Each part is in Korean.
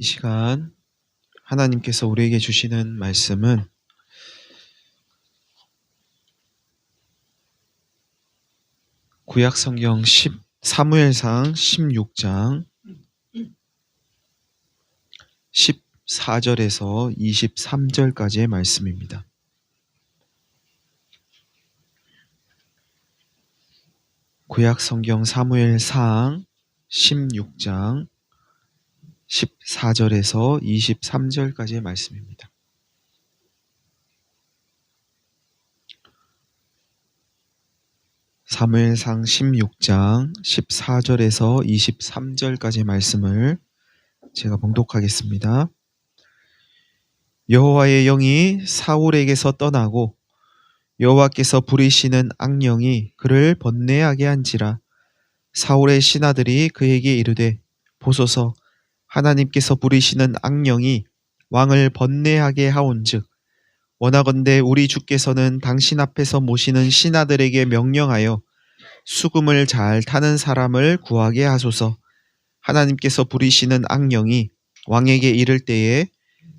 이 시간 하나님께서 우리에게 주시는 말씀은 구약성경 사무엘상 16장 14절에서 23절까지의 말씀입니다. 구약성경 사무엘상 16장 14절에서 23절까지의 말씀입니다. 사무엘상 16장 14절에서 23절까지의 말씀을 제가 봉독하겠습니다. 여호와의 영이 사울에게서 떠나고 여호와께서 부리시는 악령이 그를 번뇌하게 한지라. 사울의 신하들이 그에게 이르되, 보소서, 하나님께서 부리시는 악령이 왕을 번뇌하게 하온즉 원하건대 우리 주께서는 당신 앞에서 모시는 신하들에게 명령하여 수금을 잘 타는 사람을 구하게 하소서. 하나님께서 부리시는 악령이 왕에게 이를 때에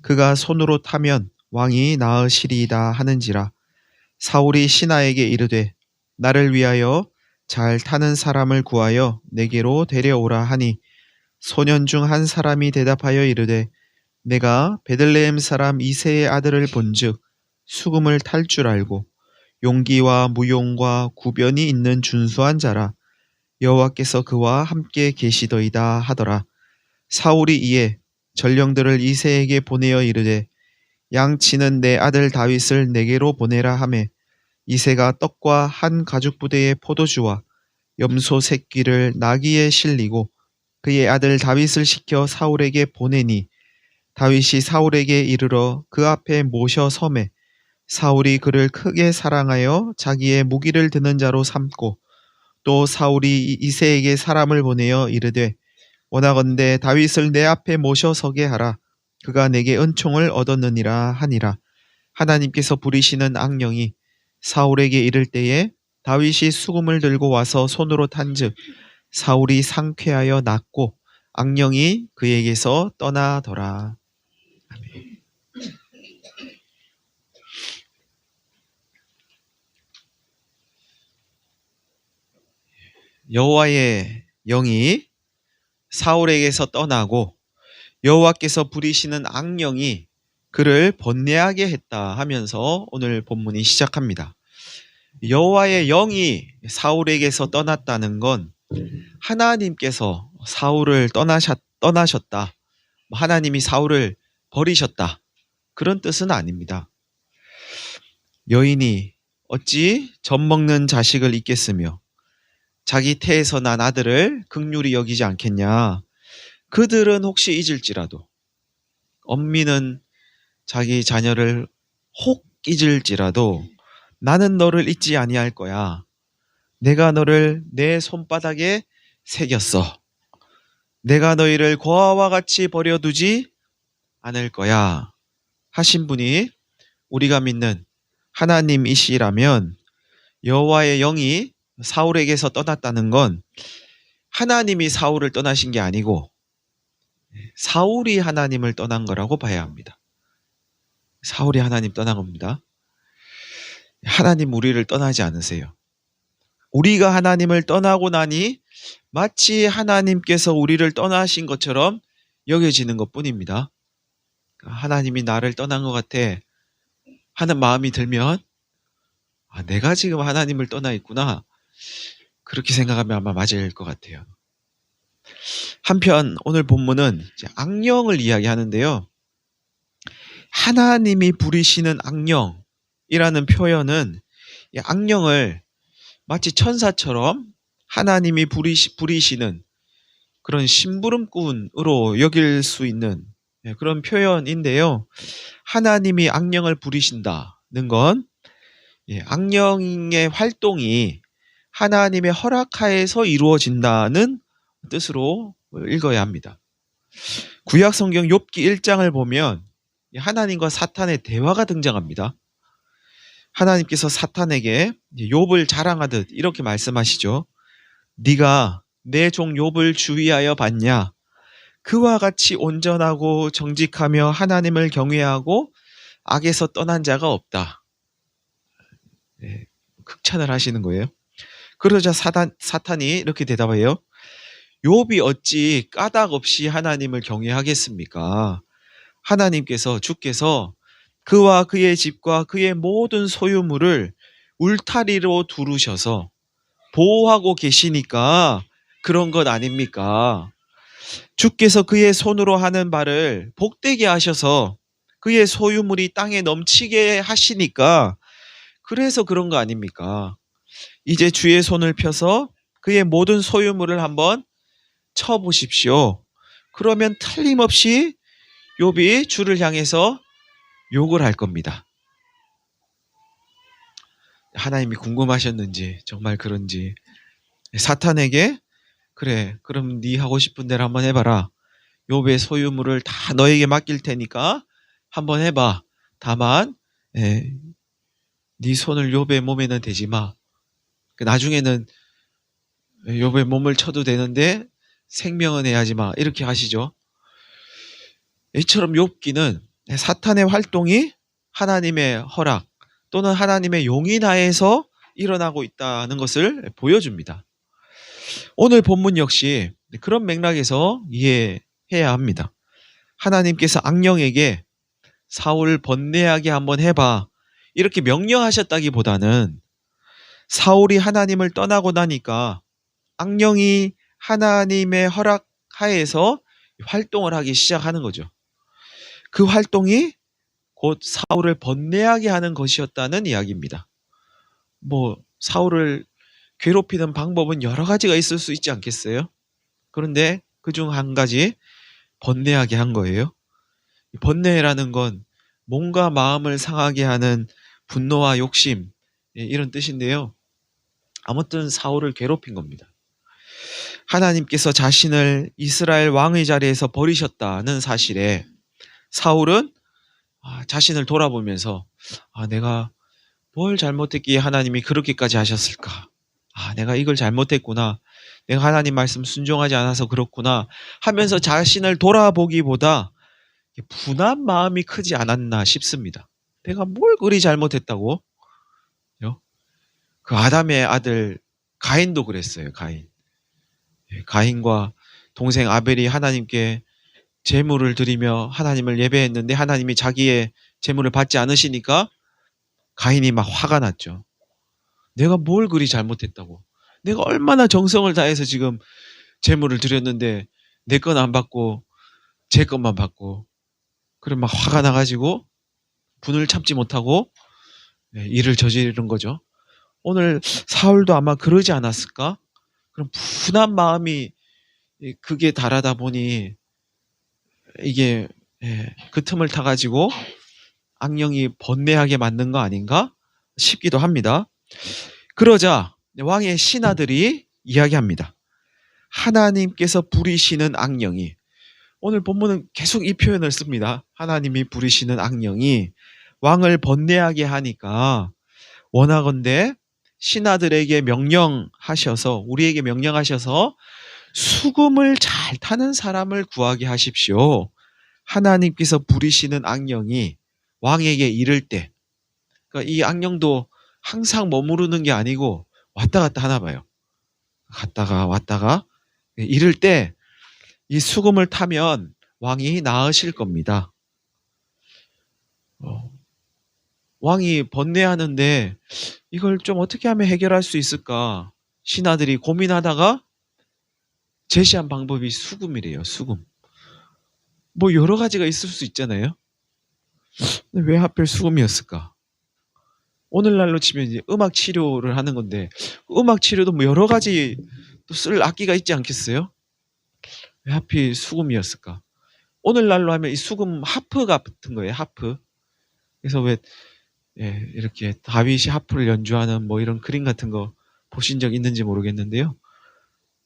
그가 손으로 타면 왕이 나으시리이다 하는지라. 사울이 신하에게 이르되, 나를 위하여 잘 타는 사람을 구하여 내게로 데려오라 하니, 소년 중 한 사람이 대답하여 이르되, 내가 베들레헴 사람 이새의 아들을 본즉 수금을 탈 줄 알고 용기와 무용과 구변이 있는 준수한 자라. 여호와께서 그와 함께 계시더이다 하더라. 사울이 이에 전령들을 이새에게 보내어 이르되, 양치는 내 아들 다윗을 내게로 보내라 하매, 이새가 떡과 한 가죽 부대의 포도주와 염소 새끼를 나귀에 실리고 그의 아들 다윗을 시켜 사울에게 보내니, 다윗이 사울에게 이르러 그 앞에 모셔 섬에 사울이 그를 크게 사랑하여 자기의 무기를 드는 자로 삼고, 또 사울이 이새에게 사람을 보내어 이르되, 원하건대 다윗을 내 앞에 모셔 서게 하라. 그가 내게 은총을 얻었느니라 하니라. 하나님께서 부리시는 악령이 사울에게 이를 때에 다윗이 수금을 들고 와서 손으로 탄즉 사울이 상쾌하여 낫고 악령이 그에게서 떠나더라. 아멘. 여호와의 영이 사울에게서 떠나고 여호와께서 부리시는 악령이 그를 번뇌하게 했다 하면서 오늘 본문이 시작합니다. 여호와의 영이 사울에게서 떠났다는 건 하나님께서 사울을 떠나셨다, 하나님이 사울을 버리셨다, 그런 뜻은 아닙니다. 여인이 어찌 젖먹는 자식을 잊겠으며 자기 태에서 난 아들을 긍휼히 여기지 않겠냐. 그들은 혹시 잊을지라도, 엄미는 자기 자녀를 혹 잊을지라도 나는 너를 잊지 아니할 거야. 내가 너를 내 손바닥에 새겼어. 내가 너희를 고아와 같이 버려두지 않을 거야 하신 분이 우리가 믿는 하나님이시라면, 여호와의 영이 사울에게서 떠났다는 건 하나님이 사울을 떠나신 게 아니고 사울이 하나님을 떠난 거라고 봐야 합니다. 사울이 하나님 떠난 겁니다. 하나님 우리를 떠나지 않으세요. 우리가 하나님을 떠나고 나니 마치 하나님께서 우리를 떠나신 것처럼 여겨지는 것뿐입니다. 하나님이 나를 떠난 것 같아 하는 마음이 들면, 내가 지금 하나님을 떠나 있구나, 그렇게 생각하면 아마 맞을 것 같아요. 한편 오늘 본문은 악령을 이야기하는데요. 하나님이 부리시는 악령이라는 표현은 이 악령을 마치 천사처럼 하나님이 부리시는 그런 심부름꾼으로 여길 수 있는 그런 표현인데요. 하나님이 악령을 부리신다는 건 악령의 활동이 하나님의 허락하에서 이루어진다는 뜻으로 읽어야 합니다. 구약성경 욥기 1장을 보면 하나님과 사탄의 대화가 등장합니다. 하나님께서 사탄에게 욥을 자랑하듯 이렇게 말씀하시죠. 네가 내 종 욥을 주의하여 봤냐? 그와 같이 온전하고 정직하며 하나님을 경외하고 악에서 떠난 자가 없다. 네, 극찬을 하시는 거예요. 그러자 사탄이 이렇게 대답해요. 욥이 어찌 까닭 없이 하나님을 경외하겠습니까? 하나님께서 주께서 그와 그의 집과 그의 모든 소유물을 울타리로 두르셔서 보호하고 계시니까 그런 것 아닙니까? 주께서 그의 손으로 하는 바를 복되게 하셔서 그의 소유물이 땅에 넘치게 하시니까 그래서 그런 거 아닙니까? 이제 주의 손을 펴서 그의 모든 소유물을 한번 쳐보십시오. 그러면 틀림없이 욥이 주를 향해서 욕을 할 겁니다. 하나님이 궁금하셨는지 정말 그런지 사탄에게 그래 그럼 네 하고 싶은 대로 한번 해봐라. 욥의 소유물을 다 너에게 맡길 테니까 한번 해봐. 다만 네 손을 욥의 몸에는 대지 마. 나중에는 욥의 몸을 쳐도 되는데 생명은 해야지 마. 이렇게 하시죠. 이처럼 욥기는 사탄의 활동이 하나님의 허락 또는 하나님의 용인하에서 일어나고 있다는 것을 보여줍니다. 오늘 본문 역시 그런 맥락에서 이해해야 합니다. 하나님께서 악령에게 사울을 번뇌하게 한번 해봐 이렇게 명령하셨다기보다는 사울이 하나님을 떠나고 나니까 악령이 하나님의 허락하에서 활동을 하기 시작하는 거죠. 그 활동이 곧 사울을 번뇌하게 하는 것이었다는 이야기입니다. 사울을 괴롭히는 방법은 여러 가지가 있을 수 있지 않겠어요? 그런데 그중 한 가지 번뇌하게 한 거예요. 번뇌라는 건 몸과 마음을 상하게 하는 분노와 욕심 이런 뜻인데요. 아무튼 사울을 괴롭힌 겁니다. 하나님께서 자신을 이스라엘 왕의 자리에서 버리셨다는 사실에 사울은 자신을 돌아보면서 내가 뭘 잘못했기에 하나님이 그렇게까지 하셨을까? 내가 이걸 잘못했구나. 내가 하나님 말씀 순종하지 않아서 그렇구나 하면서 자신을 돌아보기보다 분한 마음이 크지 않았나 싶습니다. 내가 뭘 그리 잘못했다고? 그 아담의 아들 가인도 그랬어요. 가인과 동생 아벨이 하나님께 제물을 드리며 하나님을 예배했는데 하나님이 자기의 제물을 받지 않으시니까 가인이 막 화가 났죠. 내가 뭘 그리 잘못했다고. 내가 얼마나 정성을 다해서 지금 제물을 드렸는데 내 건 안 받고 제 것만 받고. 그럼 막 화가 나가지고 분을 참지 못하고 일을 저지른 거죠. 오늘 사울도 아마 그러지 않았을까? 그럼 분한 마음이 그게 달하다 보니 이게 그 틈을 타가지고 악령이 번뇌하게 만든 거 아닌가 싶기도 합니다. 그러자 왕의 신하들이 이야기합니다. 하나님께서 부리시는 악령이, 오늘 본문은 계속 이 표현을 씁니다. 하나님이 부리시는 악령이 왕을 번뇌하게 하니까 원하건대 신하들에게 명령하셔서, 우리에게 명령하셔서 수금을 잘 타는 사람을 구하게 하십시오. 하나님께서 부리시는 악령이 왕에게 이를 때, 그러니까 이 악령도 항상 머무르는 게 아니고 왔다 갔다 하나 봐요. 갔다가 왔다가 이럴 때 이 수금을 타면 왕이 나으실 겁니다. 왕이 번뇌하는데 이걸 좀 어떻게 하면 해결할 수 있을까? 신하들이 고민하다가 제시한 방법이 수금이래요. 수금. 여러 가지가 있을 수 있잖아요. 근데 왜 하필 수금이었을까? 오늘날로 치면 이제 음악 치료를 하는 건데 음악 치료도 여러 가지 또 쓸 악기가 있지 않겠어요? 왜 하필 수금이었을까? 오늘날로 하면 이 수금 하프 같은 거예요. 하프. 그래서 왜 이렇게 다윗이 하프를 연주하는 이런 그림 같은 거 보신 적 있는지 모르겠는데요.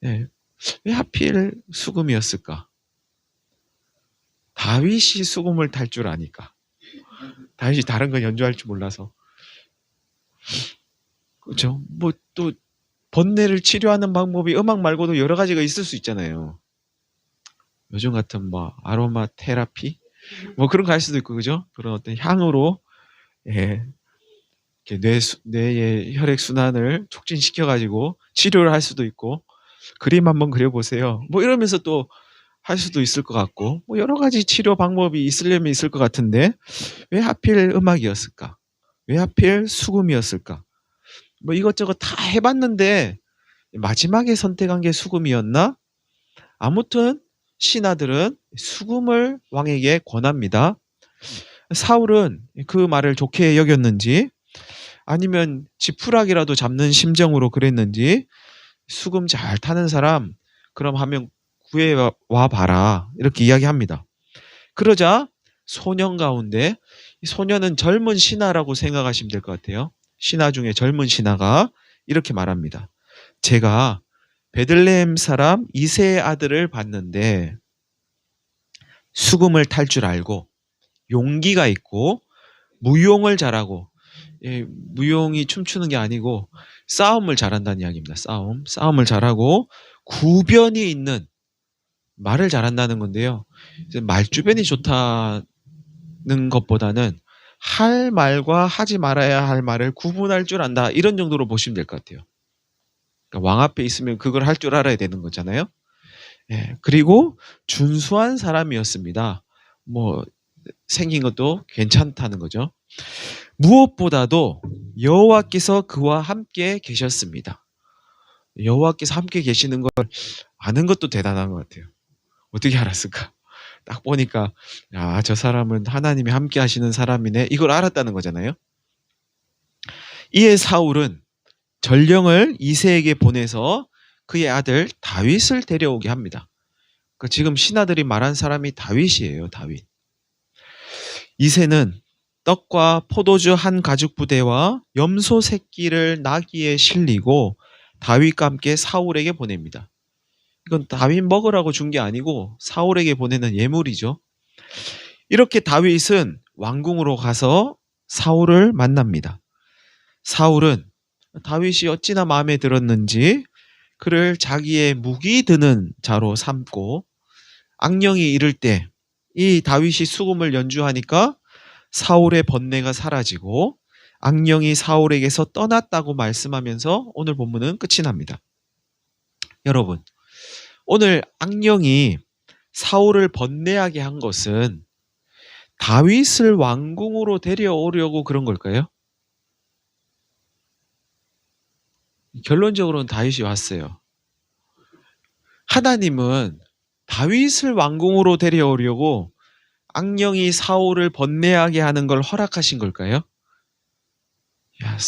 왜 하필 수금이었을까? 다윗이 수금을 탈 줄 아니까. 다윗이 다른 건 연주할 줄 몰라서. 그렇죠? 또 번뇌를 치료하는 방법이 음악 말고도 여러 가지가 있을 수 있잖아요. 요즘 같은 뭐 아로마 테라피 뭐 그런 거 할 수도 있고, 그죠? 그런 어떤 향으로 예, 이렇게 뇌의 혈액 순환을 촉진시켜 가지고 치료를 할 수도 있고, 그림 한번 그려보세요. 뭐 이러면서 또 할 수도 있을 것 같고, 뭐 여러 가지 치료 방법이 있으려면 있을 것 같은데 왜 하필 음악이었을까? 왜 하필 수금이었을까? 뭐 이것저것 다 해봤는데 마지막에 선택한 게 수금이었나? 아무튼 신하들은 수금을 왕에게 권합니다. 사울은 그 말을 좋게 여겼는지 아니면 지푸라기라도 잡는 심정으로 그랬는지, 수금 잘 타는 사람 그럼 하면 구해와 봐라, 이렇게 이야기합니다. 그러자 소년 가운데, 소년은 젊은 신하라고 생각하시면 될 것 같아요. 신하 중에 젊은 신하가 이렇게 말합니다. 제가 베들레헴 사람 이새의 아들을 봤는데 수금을 탈 줄 알고 용기가 있고 무용을 잘하고, 무용이 춤추는 게 아니고 싸움을 잘한다는 이야기입니다. 싸움을 잘하고 구변이 있는, 말을 잘한다는 건데요. 말주변이 좋다는 것보다는 할 말과 하지 말아야 할 말을 구분할 줄 안다, 이런 정도로 보시면 될 것 같아요. 그러니까 왕 앞에 있으면 그걸 할 줄 알아야 되는 거잖아요. 예, 그리고 준수한 사람이었습니다. 뭐 생긴 것도 괜찮다는 거죠. 무엇보다도 여호와께서 그와 함께 계셨습니다. 여호와께서 함께 계시는 걸 아는 것도 대단한 것 같아요. 어떻게 알았을까? 딱 보니까 야, 저 사람은 하나님이 함께 하시는 사람이네, 이걸 알았다는 거잖아요. 이에 사울은 전령을 이새에게 보내서 그의 아들 다윗을 데려오게 합니다. 지금 신하들이 말한 사람이 다윗이에요. 다윗. 이새는 떡과 포도주 한 가죽 부대와 염소 새끼를 나귀에 실리고 다윗과 함께 사울에게 보냅니다. 이건 다윗 먹으라고 준 게 아니고 사울에게 보내는 예물이죠. 이렇게 다윗은 왕궁으로 가서 사울을 만납니다. 사울은 다윗이 어찌나 마음에 들었는지 그를 자기의 무기 드는 자로 삼고, 악령이 이를 때 이 다윗이 수금을 연주하니까 사울의 번뇌가 사라지고 악령이 사울에게서 떠났다고 말씀하면서 오늘 본문은 끝이 납니다. 여러분, 오늘 악령이 사울을 번뇌하게 한 것은 다윗을 왕궁으로 데려오려고 그런 걸까요? 결론적으로는 다윗이 왔어요. 하나님은 다윗을 왕궁으로 데려오려고 악령이 사울을 번뇌하게 하는 걸 허락하신 걸까요? 야,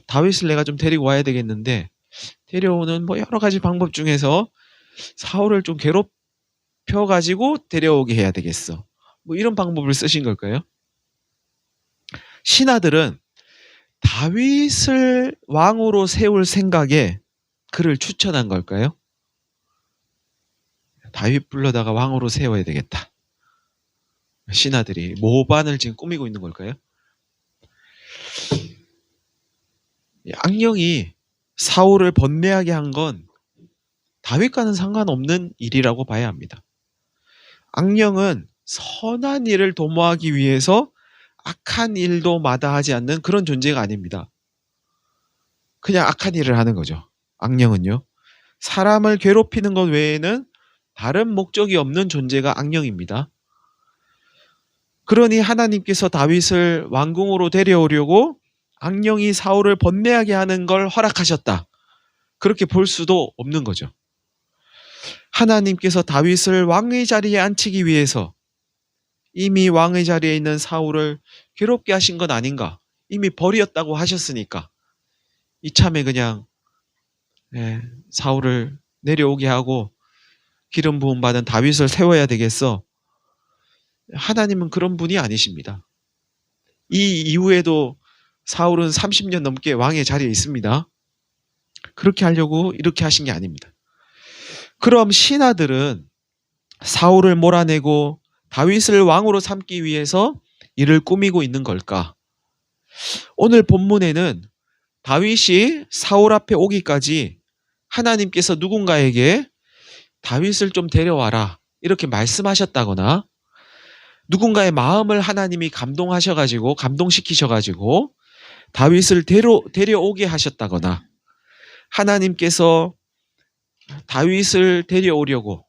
다윗을 내가 좀 데리고 와야 되겠는데, 데려오는 뭐 여러 가지 방법 중에서 사울을 좀 괴롭혀가지고 데려오게 해야 되겠어, 뭐 이런 방법을 쓰신 걸까요? 신하들은 다윗을 왕으로 세울 생각에 그를 추천한 걸까요? 다윗 불러다가 왕으로 세워야 되겠다, 신하들이 모반을 지금 꾸미고 있는 걸까요? 악령이 사울을 번뇌하게 한 건 다윗과는 상관없는 일이라고 봐야 합니다. 악령은 선한 일을 도모하기 위해서 악한 일도 마다하지 않는 그런 존재가 아닙니다. 그냥 악한 일을 하는 거죠. 악령은요. 사람을 괴롭히는 것 외에는 다른 목적이 없는 존재가 악령입니다. 그러니 하나님께서 다윗을 왕궁으로 데려오려고 악령이 사울을 번뇌하게 하는 걸 허락하셨다, 그렇게 볼 수도 없는 거죠. 하나님께서 다윗을 왕의 자리에 앉히기 위해서 이미 왕의 자리에 있는 사울을 괴롭게 하신 건 아닌가, 이미 버렸다고 하셨으니까 이참에 그냥 사울을 내려오게 하고 기름 부음 받은 다윗을 세워야 되겠어. 하나님은 그런 분이 아니십니다. 이 이후에도 사울은 30년 넘게 왕의 자리에 있습니다. 그렇게 하려고 이렇게 하신 게 아닙니다. 그럼 신하들은 사울을 몰아내고 다윗을 왕으로 삼기 위해서 이를 꾸미고 있는 걸까? 오늘 본문에는 다윗이 사울 앞에 오기까지 하나님께서 누군가에게 다윗을 좀 데려와라, 이렇게 말씀하셨다거나 누군가의 마음을 하나님이 감동시키셔가지고 다윗을 데려오게 하셨다거나 하나님께서 다윗을 데려오려고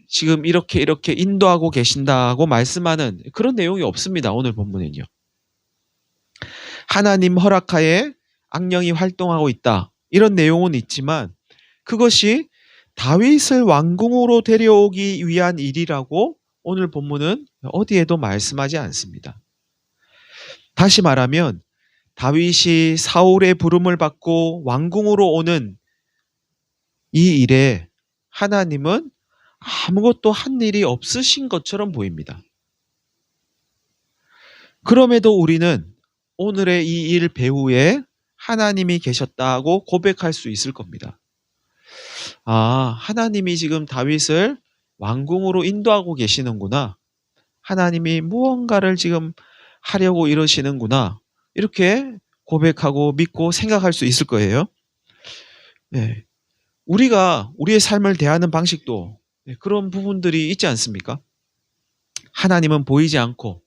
지금 이렇게 인도하고 계신다고 말씀하는 그런 내용이 없습니다. 오늘 본문에는요. 하나님 허락하에 악령이 활동하고 있다. 이런 내용은 있지만 그것이 다윗을 왕궁으로 데려오기 위한 일이라고 오늘 본문은 어디에도 말씀하지 않습니다. 다시 말하면 다윗이 사울의 부름을 받고 왕궁으로 오는 이 일에 하나님은 아무것도 한 일이 없으신 것처럼 보입니다. 그럼에도 우리는 오늘의 이 일 배후에 하나님이 계셨다고 고백할 수 있을 겁니다. 하나님이 지금 다윗을 왕궁으로 인도하고 계시는구나. 하나님이 무언가를 지금 하려고 이러시는구나. 이렇게 고백하고 믿고 생각할 수 있을 거예요. 네. 우리가 우리의 삶을 대하는 방식도 그런 부분들이 있지 않습니까? 하나님은 보이지 않고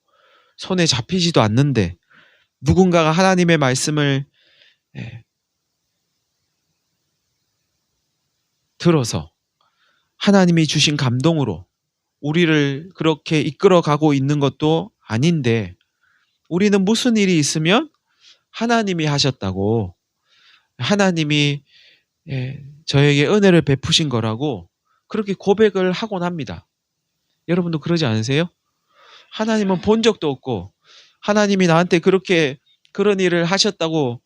손에 잡히지도 않는데 누군가가 하나님의 말씀을 들어서 하나님이 주신 감동으로 우리를 그렇게 이끌어가고 있는 것도 아닌데 우리는 무슨 일이 있으면 하나님이 하셨다고 하나님이 저에게 은혜를 베푸신 거라고 그렇게 고백을 하곤 합니다. 여러분도 그러지 않으세요? 하나님은 본 적도 없고 하나님이 나한테 그런 일을 하셨다고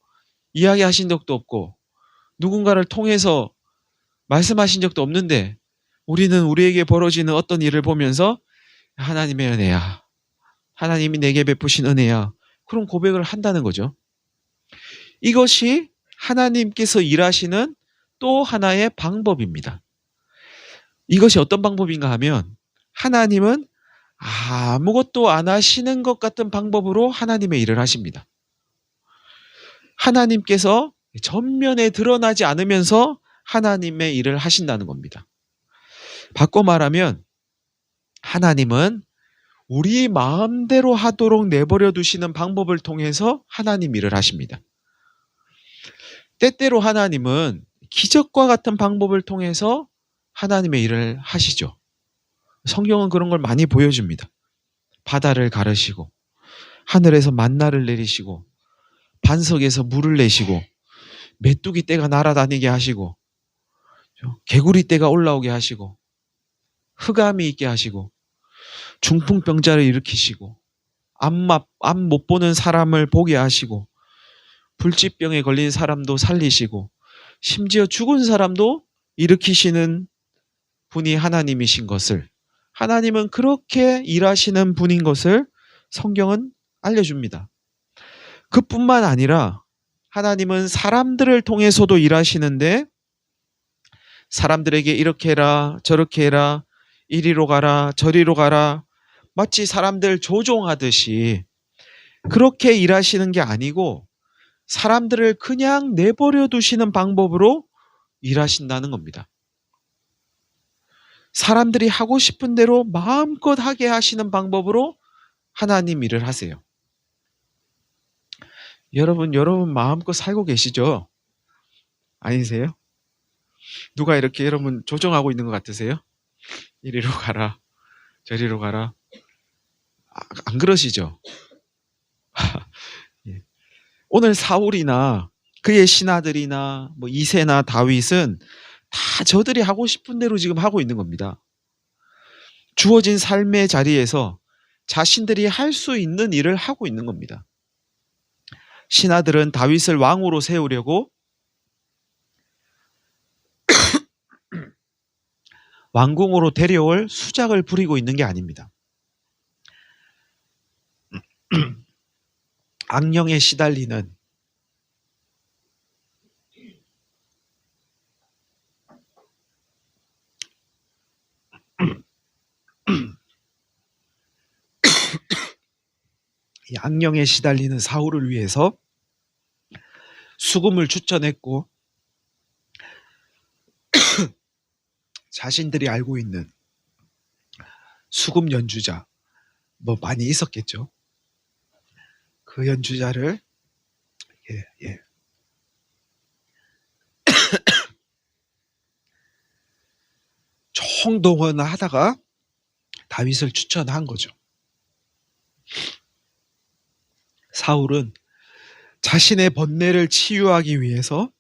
이야기하신 적도 없고 누군가를 통해서 말씀하신 적도 없는데 우리는 우리에게 벌어지는 어떤 일을 보면서 하나님의 은혜야. 하나님이 내게 베푸신 은혜야. 그런 고백을 한다는 거죠. 이것이 하나님께서 일하시는 또 하나의 방법입니다. 이것이 어떤 방법인가 하면 하나님은 아무것도 안 하시는 것 같은 방법으로 하나님의 일을 하십니다. 하나님께서 전면에 드러나지 않으면서 하나님의 일을 하신다는 겁니다. 바꿔 말하면 하나님은 우리 마음대로 하도록 내버려 두시는 방법을 통해서 하나님 일을 하십니다. 때때로 하나님은 기적과 같은 방법을 통해서 하나님의 일을 하시죠. 성경은 그런 걸 많이 보여줍니다. 바다를 가르시고 하늘에서 만나를 내리시고 반석에서 물을 내시고 메뚜기 떼가 날아다니게 하시고 개구리 떼가 올라오게 하시고 흑암이 있게 하시고 중풍병자를 일으키시고 앞 못 보는 사람을 보게 하시고 불치병에 걸린 사람도 살리시고 심지어 죽은 사람도 일으키시는 분이 하나님이신 것을 하나님은 그렇게 일하시는 분인 것을 성경은 알려줍니다. 그뿐만 아니라 하나님은 사람들을 통해서도 일하시는데 사람들에게 이렇게 해라 저렇게 해라 이리로 가라 저리로 가라 마치 사람들 조종하듯이 그렇게 일하시는 게 아니고 사람들을 그냥 내버려 두시는 방법으로 일하신다는 겁니다. 사람들이 하고 싶은 대로 마음껏 하게 하시는 방법으로 하나님 일을 하세요. 여러분 마음껏 살고 계시죠? 아니세요? 누가 이렇게 여러분 조정하고 있는 것 같으세요? 이리로 가라 저리로 가라 안 그러시죠? 예. 오늘 사울이나 그의 신하들이나 이새나 다윗은 다 저들이 하고 싶은 대로 지금 하고 있는 겁니다. 주어진 삶의 자리에서 자신들이 할 수 있는 일을 하고 있는 겁니다. 신하들은 다윗을 왕으로 세우려고 왕궁으로 데려올 수작을 부리고 있는 게 아닙니다. 악령에 시달리는 이 악령에 시달리는 사울을 위해서 수금을 추천했고 자신들이 알고 있는 수금 연주자 뭐 많이 있었겠죠. 그 연주자를 예, 예. 총동원을 하다가 다윗을 추천한 거죠. 사울은 자신의 번뇌를 치유하기 위해서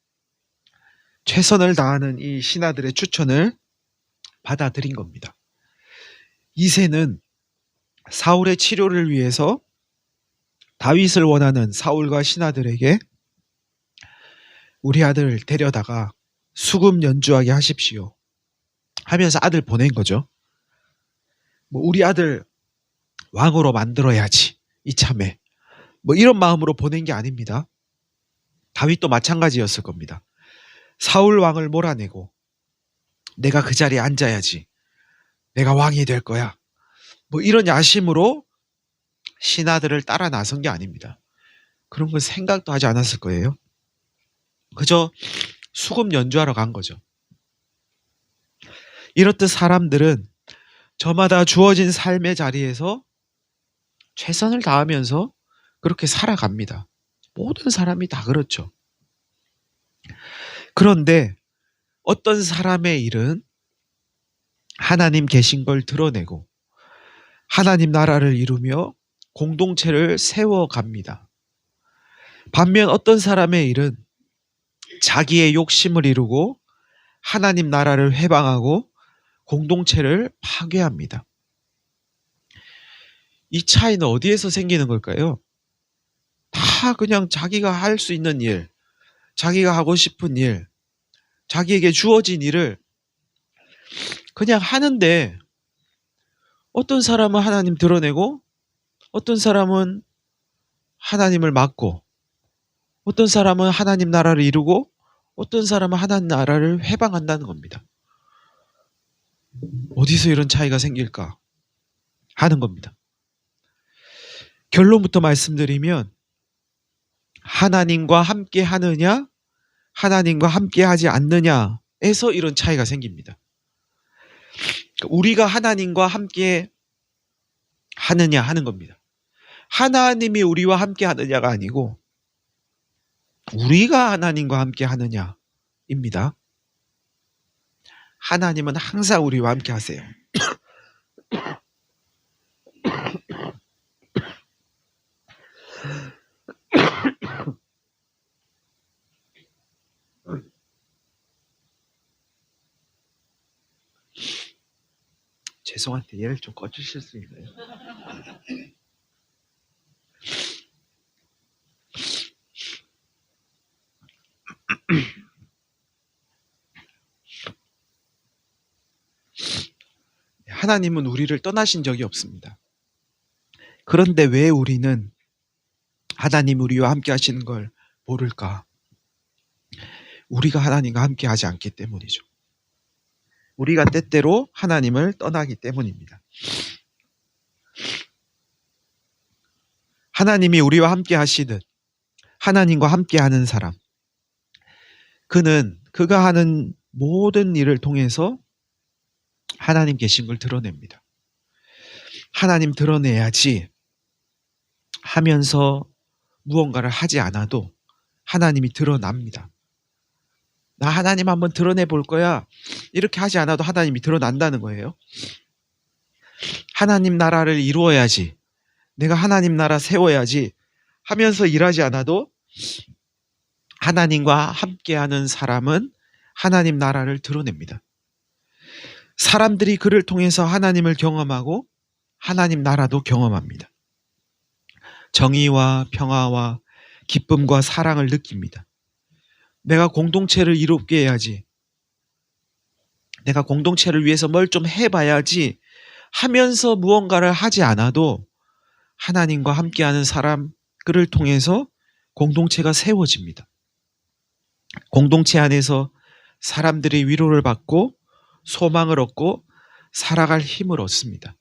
최선을 다하는 이 신하들의 추천을 받아들인 겁니다. 이새는 사울의 치료를 위해서 다윗을 원하는 사울과 신하들에게 우리 아들 데려다가 수금 연주하게 하십시오 하면서 아들 보낸 거죠. 뭐 우리 아들 왕으로 만들어야지 이참에 뭐 이런 마음으로 보낸 게 아닙니다. 다윗도 마찬가지였을 겁니다. 사울 왕을 몰아내고 내가 그 자리에 앉아야지, 내가 왕이 될 거야, 뭐 이런 야심으로 신하들을 따라 나선 게 아닙니다. 그런 건 생각도 하지 않았을 거예요. 그저 수금 연주하러 간 거죠. 이렇듯 사람들은 저마다 주어진 삶의 자리에서 최선을 다하면서 그렇게 살아갑니다. 모든 사람이 다 그렇죠. 그런데 어떤 사람의 일은 하나님 계신 걸 드러내고 하나님 나라를 이루며 공동체를 세워갑니다. 반면 어떤 사람의 일은 자기의 욕심을 이루고 하나님 나라를 회방하고 공동체를 파괴합니다. 이 차이는 어디에서 생기는 걸까요? 다 그냥 자기가 할 수 있는 일, 자기가 하고 싶은 일, 자기에게 주어진 일을 그냥 하는데 어떤 사람은 하나님 드러내고 어떤 사람은 하나님을 막고 어떤 사람은 하나님 나라를 이루고 어떤 사람은 하나님 나라를 회방한다는 겁니다. 어디서 이런 차이가 생길까 하는 겁니다. 결론부터 말씀드리면 하나님과 함께 하느냐 하나님과 함께 하지 않느냐에서 이런 차이가 생깁니다. 우리가 하나님과 함께 하느냐 하는 겁니다. 하나님이 우리와 함께 하느냐가 아니고 우리가 하나님과 함께 하느냐입니다. 하나님은 항상 우리와 함께 하세요. 죄송한데 얘를 좀 꺼주실 수 있나요? 하나님은 우리를 떠나신 적이 없습니다. 그런데 왜 우리는 하나님 우리와 함께 하시는 걸 모를까? 우리가 하나님과 함께 하지 않기 때문이죠. 우리가 때때로 하나님을 떠나기 때문입니다. 하나님이 우리와 함께 하시듯 하나님과 함께 하는 사람, 그는 그가 하는 모든 일을 통해서 하나님 계신 걸 드러냅니다. 하나님 드러내야지 하면서 무언가를 하지 않아도 하나님이 드러납니다. 나 하나님 한번 드러내 볼 거야 이렇게 하지 않아도 하나님이 드러난다는 거예요. 하나님 나라를 이루어야지, 내가 하나님 나라 세워야지 하면서 일하지 않아도 하나님과 함께하는 사람은 하나님 나라를 드러냅니다. 사람들이 그를 통해서 하나님을 경험하고 하나님 나라도 경험합니다. 정의와 평화와 기쁨과 사랑을 느낍니다. 내가 공동체를 이롭게 해야지, 내가 공동체를 위해서 뭘 좀 해봐야지 하면서 무언가를 하지 않아도 하나님과 함께하는 사람, 그를 통해서 공동체가 세워집니다. 공동체 안에서 사람들이 위로를 받고 소망을 얻고 살아갈 힘을 얻습니다.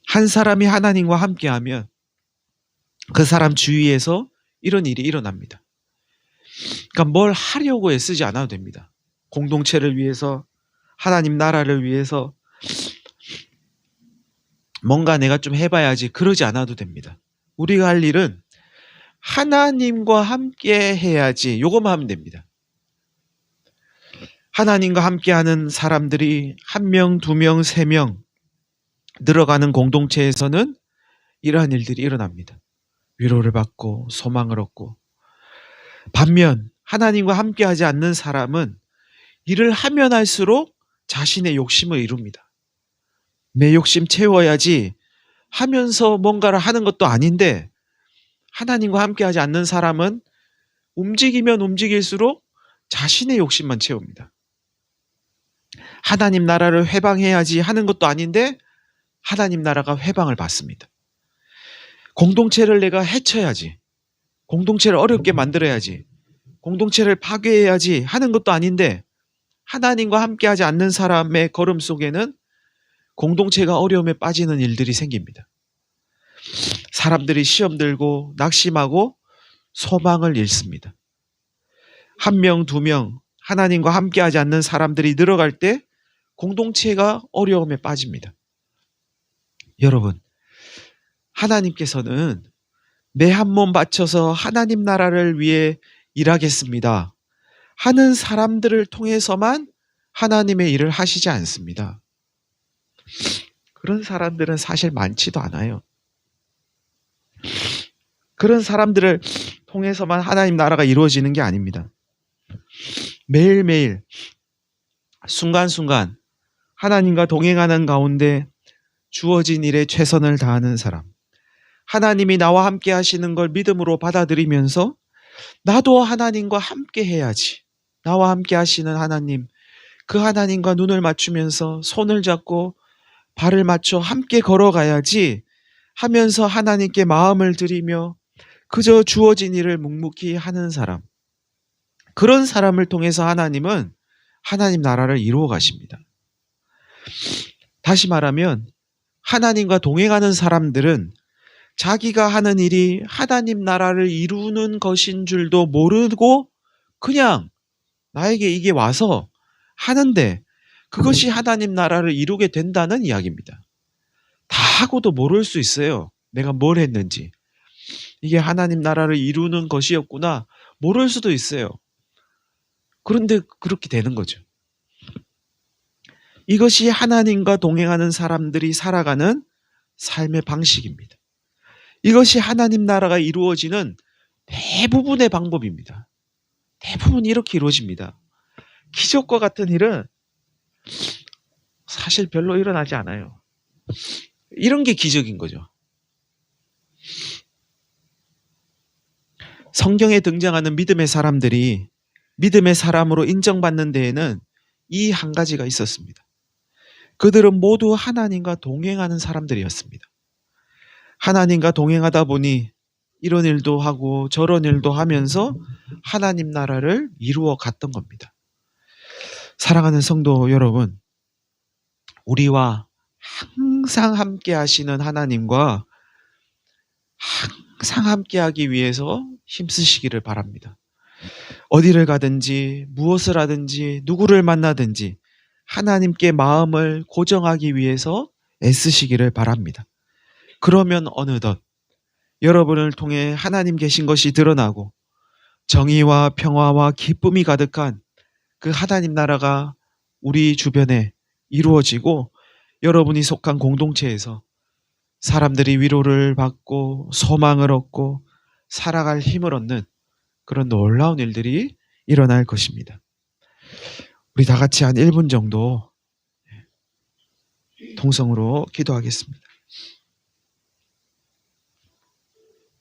한 사람이 하나님과 함께하면 그 사람 주위에서 이런 일이 일어납니다. 그러니까 뭘 하려고 애쓰지 않아도 됩니다. 공동체를 위해서, 하나님 나라를 위해서 뭔가 내가 좀 해봐야지 그러지 않아도 됩니다. 우리가 할 일은 하나님과 함께 해야지 요것만 하면 됩니다. 하나님과 함께하는 사람들이 1명, 2명, 3명 늘어가는 공동체에서는 이러한 일들이 일어납니다. 위로를 받고 소망을 얻고. 반면 하나님과 함께하지 않는 사람은 일을 하면 할수록 자신의 욕심을 이룹니다. 내 욕심 채워야지 하면서 뭔가를 하는 것도 아닌데, 하나님과 함께하지 않는 사람은 움직이면 움직일수록 자신의 욕심만 채웁니다. 하나님 나라를 회방해야지 하는 것도 아닌데 하나님 나라가 회방을 받습니다. 공동체를 내가 해쳐야지, 공동체를 어렵게 만들어야지, 공동체를 파괴해야지 하는 것도 아닌데 하나님과 함께하지 않는 사람의 걸음 속에는 공동체가 어려움에 빠지는 일들이 생깁니다. 사람들이 시험 들고 낙심하고 소망을 잃습니다. 1명, 2명 하나님과 함께하지 않는 사람들이 늘어갈 때 공동체가 어려움에 빠집니다. 여러분, 하나님께서는 내 한 몸 바쳐서 하나님 나라를 위해 일하겠습니다 하는 사람들을 통해서만 하나님의 일을 하시지 않습니다. 그런 사람들은 사실 많지도 않아요. 그런 사람들을 통해서만 하나님 나라가 이루어지는 게 아닙니다. 매일매일 순간순간 하나님과 동행하는 가운데 주어진 일에 최선을 다하는 사람, 하나님이 나와 함께 하시는 걸 믿음으로 받아들이면서 나도 하나님과 함께 해야지, 나와 함께 하시는 하나님, 그 하나님과 눈을 맞추면서 손을 잡고 발을 맞춰 함께 걸어가야지 하면서 하나님께 마음을 드리며 그저 주어진 일을 묵묵히 하는 사람, 그런 사람을 통해서 하나님은 하나님 나라를 이루어 가십니다. 다시 말하면 하나님과 동행하는 사람들은 자기가 하는 일이 하나님 나라를 이루는 것인 줄도 모르고 그냥 나에게 이게 와서 하는데 그것이 하나님 나라를 이루게 된다는 이야기입니다. 다 하고도 모를 수 있어요. 내가 뭘 했는지. 이게 하나님 나라를 이루는 것이었구나 모를 수도 있어요. 그런데 그렇게 되는 거죠. 이것이 하나님과 동행하는 사람들이 살아가는 삶의 방식입니다. 이것이 하나님 나라가 이루어지는 대부분의 방법입니다. 대부분 이렇게 이루어집니다. 기적과 같은 일은 사실 별로 일어나지 않아요. 이런 게 기적인 거죠. 성경에 등장하는 믿음의 사람들이 믿음의 사람으로 인정받는 데에는 이 한 가지가 있었습니다. 그들은 모두 하나님과 동행하는 사람들이었습니다. 하나님과 동행하다 보니 이런 일도 하고 저런 일도 하면서 하나님 나라를 이루어 갔던 겁니다. 사랑하는 성도 여러분, 우리와 항상 함께 하시는 하나님과 항상 함께 하기 위해서 힘쓰시기를 바랍니다. 어디를 가든지 무엇을 하든지 누구를 만나든지 하나님께 마음을 고정하기 위해서 애쓰시기를 바랍니다. 그러면 어느덧 여러분을 통해 하나님 계신 것이 드러나고 정의와 평화와 기쁨이 가득한 그 하나님 나라가 우리 주변에 이루어지고 여러분이 속한 공동체에서 사람들이 위로를 받고 소망을 얻고 살아갈 힘을 얻는 그런 놀라운 일들이 일어날 것입니다. 우리 다 같이 한 1분 정도 통성으로 기도하겠습니다.